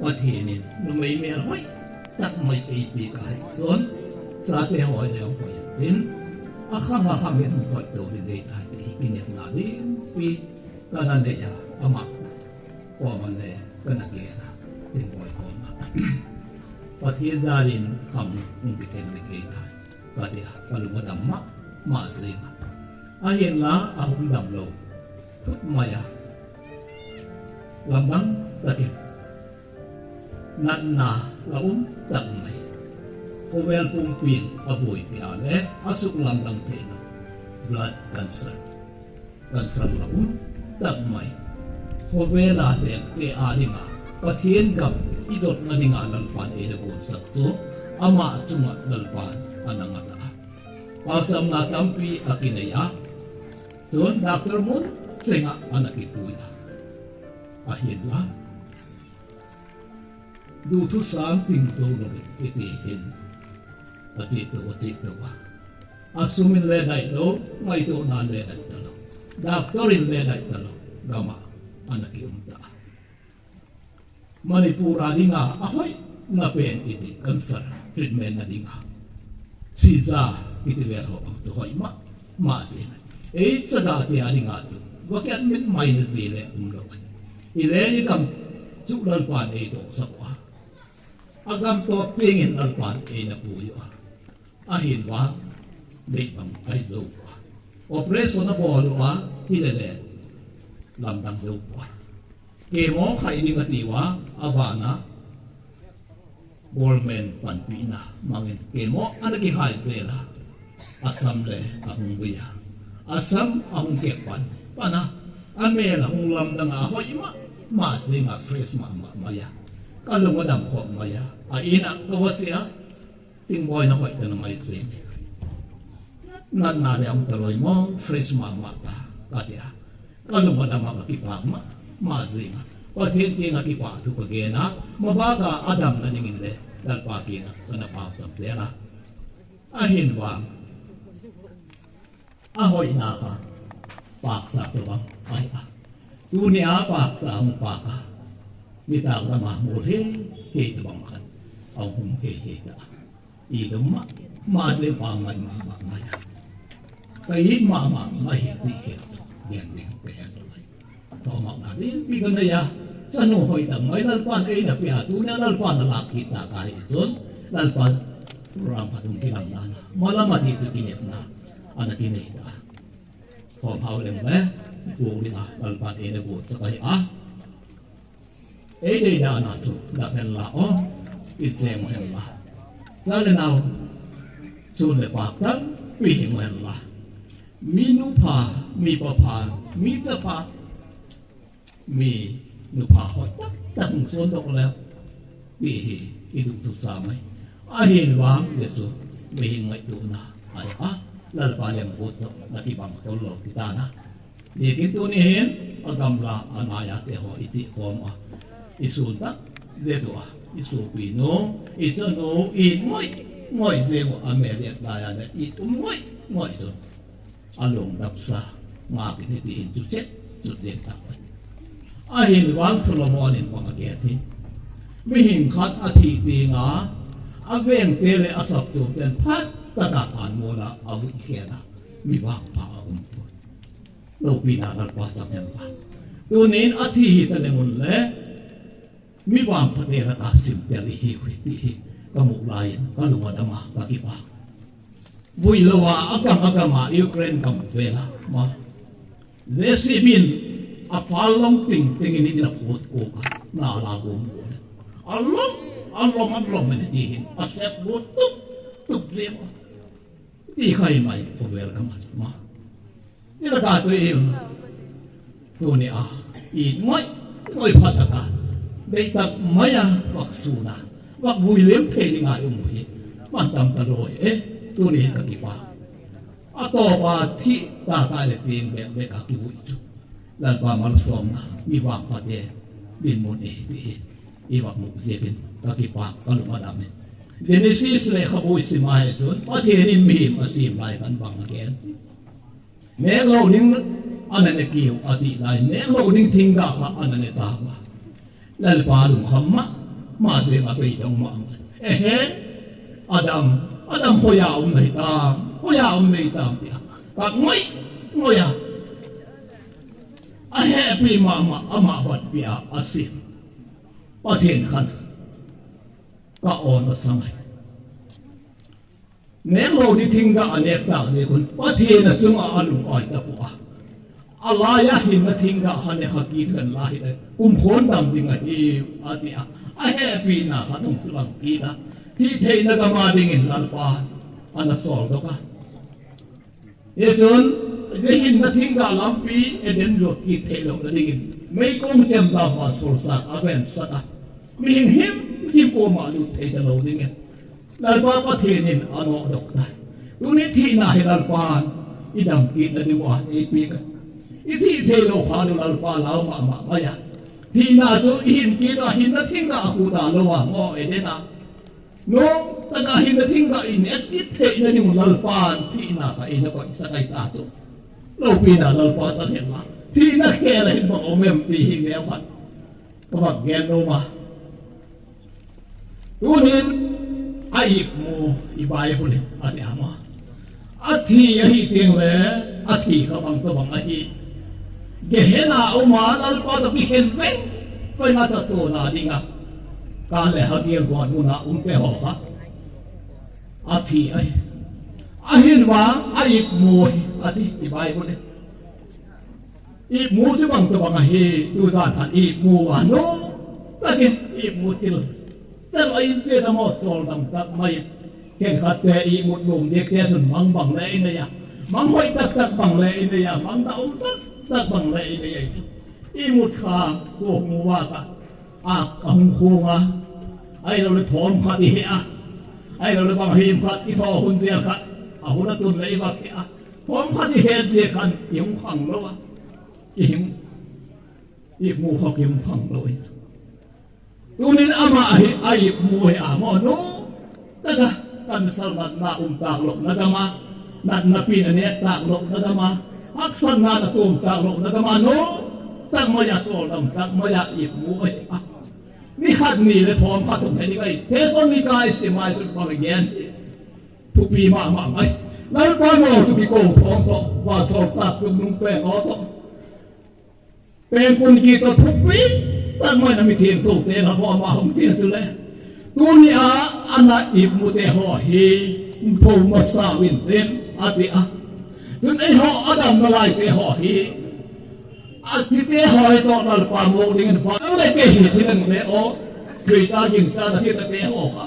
ว่าทีนี่นุ่มไม่เมียห้อยตักไม่ตีปีกายส่วนสาเทหอยแล้วหอยดินอาข้างเห็นหอยโดดเด่นได้ที่กินอย่างนั้นดิปีก็นั่นเดียอามักพอมันเลยก็นักเรียนจึงหอยคนประเทศดารินคำมุ่งไปเห็นได้ก็เดียก็รู้ว่าดำมาเสียงอาเห็นละอาหุ่นดำโลทุกมายาลำบังตะเกียบนันนาละตักไม่โคเวลปุ่มปีนอาบุยพิอาเล่อาสุกลำดังเทน blood cancer ละตักไม่โคเวลาเด็กเออาดิงาปะเทียนกับอีดดนันิงาลันปันเอเดกุสักตัวอามาสุมาลันปันอันนังตาพอสำนักจำปีอากินยาส่วนดักเตอร์มุนเสงะอานักitu ya akhirnyaดูทุกสามสิ่งตัวเลยที่เห็นอาจิตตัวอาสุมินเลได้โลไม่ตัวนานเลได้ตลอดดักตอรินเลได้ตลอดกามาอานักตามันปูราดิงาอาหอยนับเป็นอิติคันเซอร์ทรีทเมนต์นัดิงาซีซ่าอิติเวอร์ของตัวหอยมาเสียสดาที่อาดิงาจุว่าแค่ไม่ไม่เสียเลยโลกอีเรื่องนี้กำสุดลปานเอโตสักว่าอากำตัวเพียงเห็นลปานเอนับอยู่อาเห็นว่าเด็กบังไอโลกว่าโอเปรสโนบอลว่าที่เล่ลำดังโลกว่าเกมอใครนี่ก็ตีว่าอาบานะบอลแมนปันปีน่ะมังเงินเกมออันนี้ใครเสียละอาซัมเลยอาหงเบียอาซัมอาหงเก็บปันปะนะอันเมลหงลำดังอาหอยมาเสียงเฟรชมายาก็ลงมาดำขอบมายาอีน่ะก็ว่าเสียติงบอยน่ะหอยกันไม่เสียนั่นน่ะเรื่องตลอดมองเฟรชมาตาก็เดียก็ลงมาดำมากี่ปากมาเสียงว่าเทียนเทียนกี่ปากทุกเกณฑ์นะมาบ้าก็อดัมนั่นยังไงเลยดันปากเกณฑ์ก็นับปากสัมเพลนะเห็นว่าหอยนาค่ะปากสักตัวไปอ่ะดูเนี่ยปากสามปากมีตากระมาโมเทเหตุบังคับเอาหุ่มเหตุอีดมาเสียความไม่ไปยิบมาไม่เห็นที่เหตุเรื่องไปเห็นอะไรต่อมาหน้าที่พี่กันเลยอะสนุกหอยต่างไม่ลันปันเองเนี่ยพี่หาตัวเนี่ยลันปันหลักคิดตากายส่วนลันปันรำพัดทุ่งกินน้ำนามาละมาที่จะกินเนี่ยนะอันนั้นกินเนี่ยพอเผาเลยไหมกูนี่นะลันปันเองเนี่ยกูจะไปเดี๋ยวน่าจะดับเห็นละอีเจมเห็นละแล้วเราส่วนในปากนั้นปีเห็นละมีนุภามีปภามีตะภามีนุภาหอยตั้งส่วนตกแล้วปีอีดุตุสามไหมเห็นวางเดี๋ยวไม่เห็นไม่ดูนะแล้วปานยังพูดนักที่บังตัวหลอกที่ตานะเด็กตัวนี้เห็นกำลังนายเตหออิติโฮมisulta dedoa isupino itano moi zego ameria daya da itu moi zo along dapsa ngapin ti hintu set tudden ta ahin wang solomonin pangageti mihin khat athi ti nga aveng pele asap tu den phat tatakan mola awu khena mi wang pa umpo lo pina dal pasam yan pa tunin athi tanemun leมีความพระเดชตาสิมเปรีหิวที่กมุลายก็ลงมาดมาตะกี้ปากวุยละว่าอากามายูเครนกำเวลามาเลสิบินอาฟาลงติงini tidak kuat kuat nah lagu Allahมันดีอาเซฟบุตุกเรียบที่ใครไม่พอเวลามานี่ละกาตัวเองตัวนี้อีกไม่พัฒนาได้ตักไม่วักสูนะวักบุยเลี้ยงเพลิงายมุยมันจำตลอดตัวนี้ตะกี้ว่าต่อว่าที่ตาตายเลยเพียงแบบไม่กักบุยจุแล้วว่ามันสมนะมีวักพัดเดบินมุนอีวักมุยเย็นตะกี้ว่าก็ลงมาดำเนี่ยเดนิซิสเลยขบุยสิมาให้จนพอที่นี่มีมาสิมไล่กันบางแกนแม้เรานิ่งอันนั้นเกี่ยวอดีตไรแม้เรานิ่งทิ้งกะอันนั้นตาว่า lalpa lung hamma ma se ma pe dong ma Adam hoya nei tam tia ka ngoi ya a happy mama ama bat pia asim pathen khan ka on sangai ne lo di thinga anek ta ne kun pathen na chunga alung ai ta wa alaya hin na thinga hane haki than lai de khon dam dinga hi atia a happy na ha tung tulang ki da hi thei na ka ma ding in lalpa ana sol do ka ye chun ge hin na thinga lampi eden ro ki thei lo na ding mấy con tem da ma sol sa a ven sa ta mi him ko ma lu thei da lo ding lalpa pa the nin ano dok ta tu ni thi na hi lalpa idam ki na ni wa e pi ka i thi thei lo kha lo lalpa lao ma ya thi na chu hin ki da hin na thinga khu da lo wa ngo e de na no ta ka hin na thinga in et ki thei na ni lalpa thi na ka ina ko sa kai ta chu lo pi na lalpa ta he ma thi na ke la hin ba o mem ti hi ne phat ko ba gen no ma tu nin ai mo i bai bu le a ti ama a thi a hi ting le a thi ka bang to bang a hi ge he na o ma lalpa ta ki hen ven ko na ta to na dinga ka le ha ki gon mu na te ho ha a thi ai a hin wa ai mo a ti i bai bu le i mu ti bang to bang a hi tu da than i mu wa no ta ki i mu til ta lo in te ta mo tol dam tak mai ken khat te i mu lum de te chun mang bang le ne ya mang hoi tak bang le ne ya mang da tak bang le ne ya i mu kha ko mu wa ta a ka hung khu nga ai lo le thom kha ti he a ai lo le bang him kha ti tho hun te kha a hun na tun le ba ke a thom kha ti he te kan yong khang lo a i mu kha kim khang lo tu nin ama ai mu a mo no ta ka kan salmat na tak lo na kama na pin ne tak lo na kama aksan na tum tak lo na kama no tak mo ya to lam tak mo ya i mu ai a ni khat ni le thom kha thum ni kai thế son ni kai si mai chu ba gen tu pi ma mai lai pa mo tu ki ko thom ko wa so tak tum nung pe o to pen pun ki to thu pi tak mo na mi thien tu te na ho ma hom ti tu le tu ni a ana i mu te ho hi po ma sa win ten a ti a tu nei ho adam ma lai te ho hi a ti te ho to na pa mo ding pa le ke hi ti nang le o tui ta jing ta na ti ta te ho kha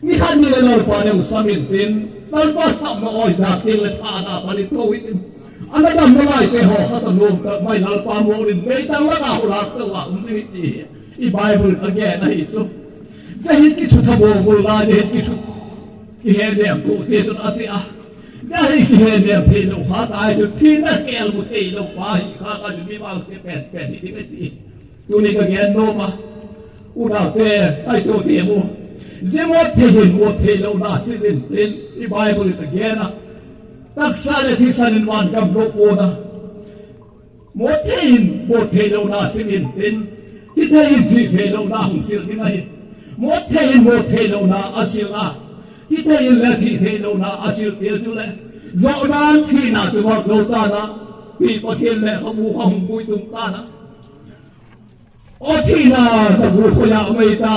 ni khan ni le lo pa ne u sa min tin tal pa sa mo oi da ti le pa na pa ni to wi ana dam ma lai te ho kha ta nom ta mai lal pa mo rin me ta la ga ho la ta wa ni ti i bible again na hi chuจะเห็นกิสุทธโบกุลาจะเห็นกิสุที่เห็นเนี่ยผู้ที่สุดอธิอาจะเห็นเนี่ยพี่ลูกขาตายจุดที่นั่นแกลมุทีลูกฟ้าหิข้าก็จะมีบางที่เป็นที่ไม่ดีตัวนี้ก็แกนโนมาอุณาเตไอตัวเทียมูจะหมดที่เห็นหมดที่เราหน้าสิ่งเป็นที่บายบริตแกนะตักษาเลยที่สันวันกับโลกโอนะหมดที่เห็นหมดที่เราหน้าสิ่งเป็นที่เห็นที่เราหน้าหุ่นสิ่งที่ไหนหมดที่เราหน้าอาศิลาที่เห็นและที่เราหน้าอาศิลเดียวจุเลยโลกนั้นที่น่าจะว่าโลกานะพี่ประเทศแม่เขาบูเขาบุยตุงตานะโอที่น่าจะบูขยาไม่ตา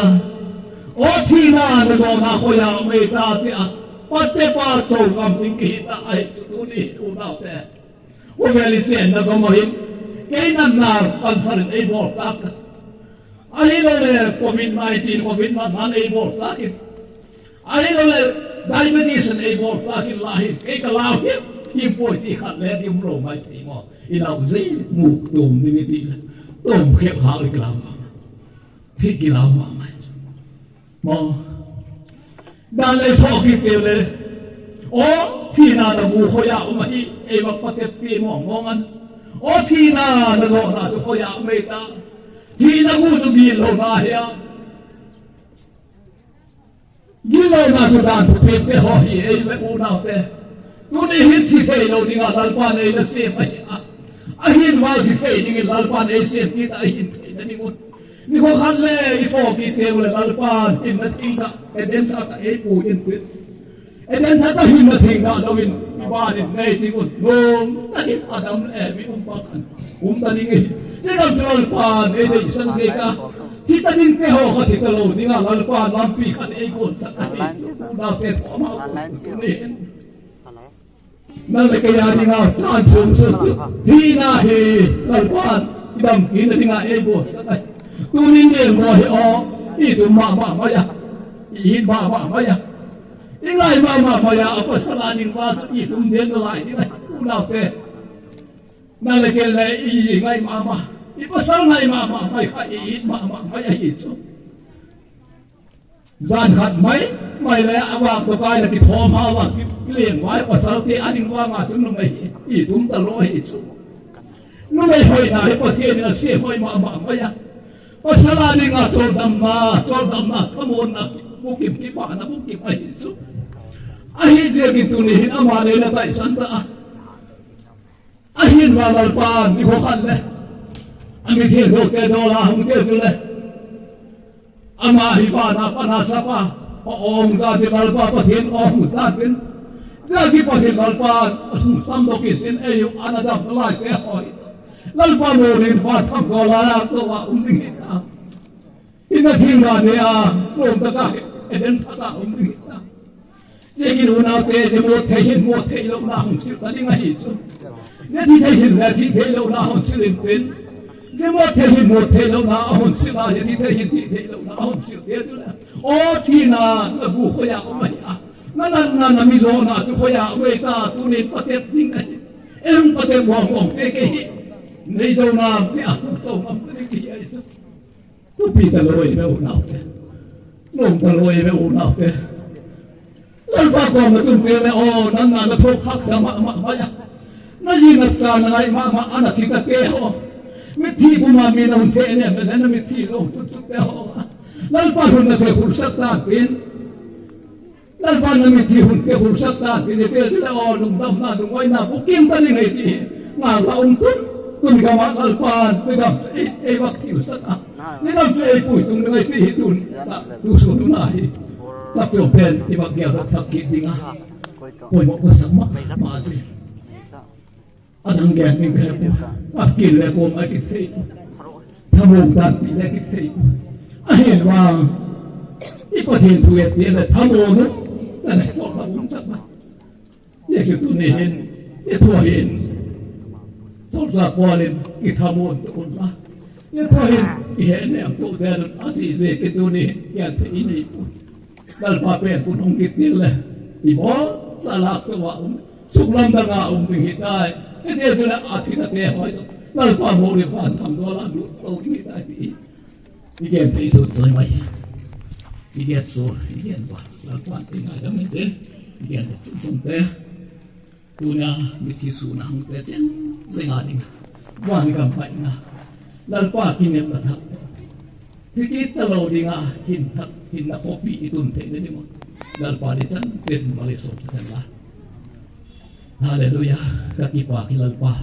โอที่น่าจะโดนขยาไม่ตาที่อ่ะปัจเจปาโจกำพิกิตาไอ้สุนีอุดาแต่อุเวลิเจนนักมหินแกนันนาปันสริไอ้บอกตักไอ้เราเลยโควิด-19 โควิด-19ไอ้บอกตักไอ้เราเลยไดเบติสไอ้บอกตักลาหิไอ้กลาวหิที่ป่วยที่ขัดแล้วที่โรคไม่ถี่มออีเราซีมุกตุ่มนี่ดีเลยตุ่มเข็บหางอีกแล้วที่กี่เรามาไหมมอด้านเลยพ่อคิดเดียวเลยโอ้ที่นาตะบูขยะมาที่ไอ้บักปะเต็บปีมองกันโอ้ที่นาตะโกนาตะขยะไม่ตาที่นากูจะกินโลนาเฮียกินโลนาสุดานทุกเพศไปห่อเฮียไอ้เวอูนาเตกูได้เห็นที่เทโลนี่ก็ลลปานไอ้เสียไปอ่ะเห็นว่าที่เทนี่ก็ลลปานไอ้เสียที่ตาเห็นที่นี่กู ni ko khalle I po ki teu le alpan in na thinga eden tha ka e pu in pit eden tha ka hin na thinga lowin ba in nei ti kun nom ta adam e mi pa kan tani ngi ni dam tol pan e dei sang ke ka ti tanin ke ho kha ti ka lo ni nga alpan lam pi khan e kun ta ai u da te tho ma niนั่นเลยก็ยาดีงาท่านสูงสุดที่น่าเฮลัลปานดำกินดีงาเอโบสักตัวนี้เนี่ยมอยออีตัวมายาอีมายาอีไงมายาอัปสลานิงว่าอีตัวเดียนอะไรนี่ไงกูเล่าเตนั่นเลยก็เลยอีไงมาอีภาษาไงไม่ใช่อีมายาอีสุจานขัดไหมไม่เลยอาวาตัวกายเลยที่ทอมาว่าเลี้ยงไว้ภาษาที่อันนี้ว่ามาถึงนู่นไม่อีตุ้มตะลอยอีสุนู่นไม่หอยไหนประเทศเนี่ยเสียหอยไม่ยาภาษาลานี่งาโจดำมาขโมยนะบุกิบกิบานะบุกิบไอ้สุไอ้เจ้ากินตุนี่อามาเลยนะไต่สันตะไอ้หินว่าลปานนี่หัวขันเลยอันนี้เที่ยวโดดโดราหงเที่ยวจุเลยอามาหิบานะปนาสปะพระองค์ได้ที่ลปาประเทศองค์ได้เป็นได้ที่ประเทศลปาสัมโตกิเป็นอายุอาณาจักรลายแก่หอยลปาโมรินพาทำกอลาตัวนี่อินาทิงานเนี่ยรวมตะกายเดินตะกายนี่ยังกินหัวนาเตะจะหมดเทียนหมดเทียนเราหน้าหุ่นสิตอนนี้ไงสุดเนี่ยที่ได้เห็นแล้วที่เทียนเราหน้าหุ่นสิลินเป็นเนี่ยหมดเทียนเราหน้าหุ่นสิลาอย่างที่ได้เห็นที่เทียนเราหน้าหุ่นสิเทียนจุดแล้วโอ้ที่น่าละบุขยาไม่อะนั่นมีโซน่าตุขยาเวก้าตุนิปเทปนี่ไงเอ็มปเทปวงเก๋ในโซน่าเนี่ยโซน่าไม่กี่ไอ้สุดทุกปีตะลอยไม่อุ่นเอาเตะลงตะลอยไม่อุ่นเอาเตะแล้วปากกองมาตุ้มเปเลยโอ้นั่นน่ะทุกขักจะมาอย่างนั่นยิงนักการอะไรมาอันนั้นที่ตะเกียวมิที่ผู้มามีน้ำเทเนี่ยเป็นนั่นมิที่ลงทุกเดียวแล้วปากคนนั้นเทหุ่นสักตาเป็นแล้วปากนั้นมิที่หุ่นเทหุ่นสักตาเป็นเดียวจะโอ้ลุงดำหน้าลุงไว้หน้าบุกิมตันยังไงที่งานเราตุ้มตุ้มกับมาอัลปานไปกับไอ้วักที่สักตานี่เราจะไอ้ปุ๋ยตรงนี้ที่ตุนดูสูงหน่อยถ้าเปลี่ยนเป็นที่บักเกี่ยวกับทักกิจจริงอ่ะปุ๋ยหมกก็สักมาสิอันนั้นแกมีแค่ปักกินแล้วกูไม่กินสิถ้าวงการตีแล้วกินสิเห็นว่าอีประเทศทุเรศเนี่ยถ้าวงนั้นแต่ไหนพวกเราต้องจับมาเนี่ยคือตัวนี้เห็นเนี่ยตัวเห็นต้องสักวันเลยกิทามวนตัวละเนี่ยตัวเห็นเนี่ยตัวเดินอาศัยเด็กตัวนี้อย่างที่นี่ดัลปาเป็นคุณองกิตนี่แหละอีบอสลักตัวสุขลำดังอาถึงเหตุได้เดี๋ยวจะละอาทิตย์เดียวดัลปาโมริพานทำตัวละดูตัวนี้ได้ที่นี่เกี่ยนที่สุดเลยไหมนี่เกี่ยนสุดนี่เกี่ยนว่าดัลปาที่ไหนจะไม่เจอนี่เกี่ยนจะสุดเตะตัวนี้มีที่สุดนะเตะเจ้าเสียงอะไรนะว่านี่กันไปนะดัลปาที่เนี่ยมาทำที่kita lo dinga hinna kopi itu ente ni mo dal palitan pet balik so lah haleluya kaki pa kilal pa